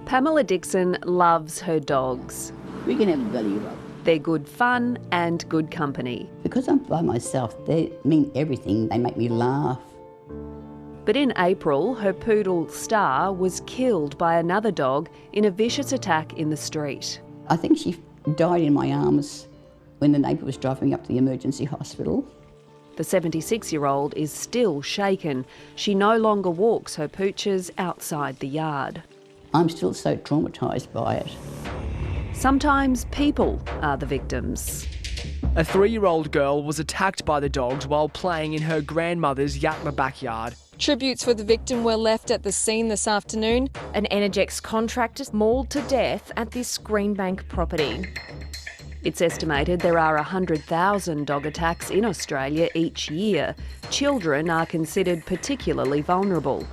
Pamela Dixon loves her dogs. We can have a belly rub. They're good fun and good company. Because I'm by myself, they mean everything. They make me laugh. But in April, her poodle, Star, was killed by another dog in a vicious attack in the street. I think she died in my arms when the neighbour was driving me up to the emergency hospital. The 76-year-old is still shaken. She no longer walks her pooches outside the yard. I'm still so traumatised by it. Sometimes people are the victims. A 3-year-old girl was attacked by the dogs while playing in her grandmother's Yakima backyard. Tributes for the victim were left at the scene this afternoon. An Energex contractor mauled to death at this Greenbank property. It's estimated there are 100,000 dog attacks in Australia each year. Children are considered particularly vulnerable.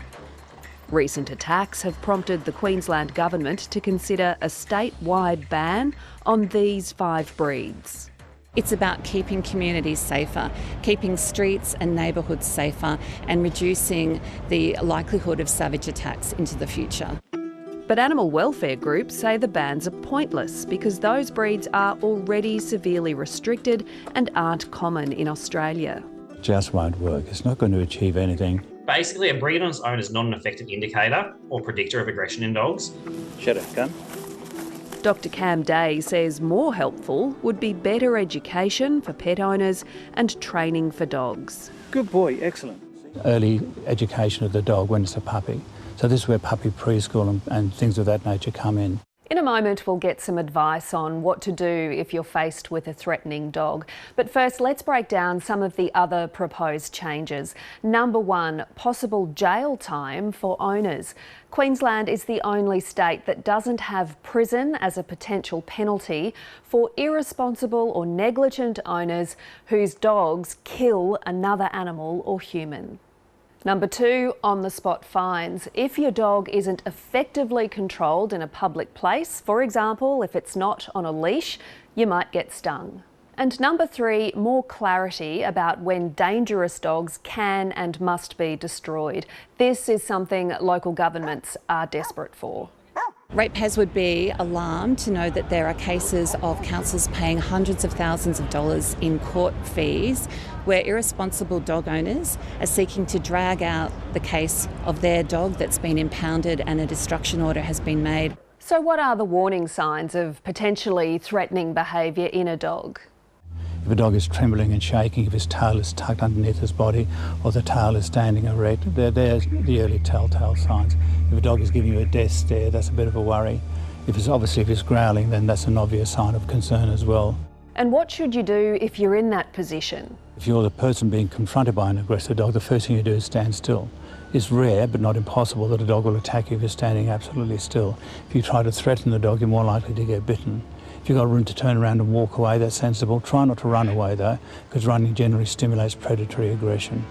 Recent attacks have prompted the Queensland government to consider a statewide ban on these 5 breeds. It's about keeping communities safer, keeping streets and neighbourhoods safer, and reducing the likelihood of savage attacks into the future. But animal welfare groups say the bans are pointless because those breeds are already severely restricted and aren't common in Australia. Just won't work. It's not going to achieve anything. Basically, a breed on its own is not an effective indicator or predictor of aggression in dogs. Shut up, gun. Dr Cam Day says more helpful would be better education for pet owners and training for dogs. Good boy, excellent. Early education of the dog when it's a puppy. So this is where puppy preschool and things of that nature come in. In a moment, we'll get some advice on what to do if you're faced with a threatening dog. But first, let's break down some of the other proposed changes. Number 1, possible jail time for owners. Queensland is the only state that doesn't have prison as a potential penalty for irresponsible or negligent owners whose dogs kill another animal or human. Number 2, on-the-spot fines. If your dog isn't effectively controlled in a public place, for example, if it's not on a leash, you might get stung. And number 3, more clarity about when dangerous dogs can and must be destroyed. This is something local governments are desperate for. Ratepayers would be alarmed to know that there are cases of councils paying hundreds of thousands of dollars in court fees where irresponsible dog owners are seeking to drag out the case of their dog that's been impounded and a destruction order has been made. So what are the warning signs of potentially threatening behaviour in a dog? If a dog is trembling and shaking, if his tail is tucked underneath his body or the tail is standing erect, they're the early telltale signs. If a dog is giving you a death stare, that's a bit of a worry. If it's growling, then that's an obvious sign of concern as well. And what should you do if you're in that position? If you're the person being confronted by an aggressive dog, the first thing you do is stand still. It's rare, but not impossible, that a dog will attack you if you're standing absolutely still. If you try to threaten the dog, you're more likely to get bitten. If you've got room to turn around and walk away, that's sensible. Try not to run away though, because running generally stimulates predatory aggression.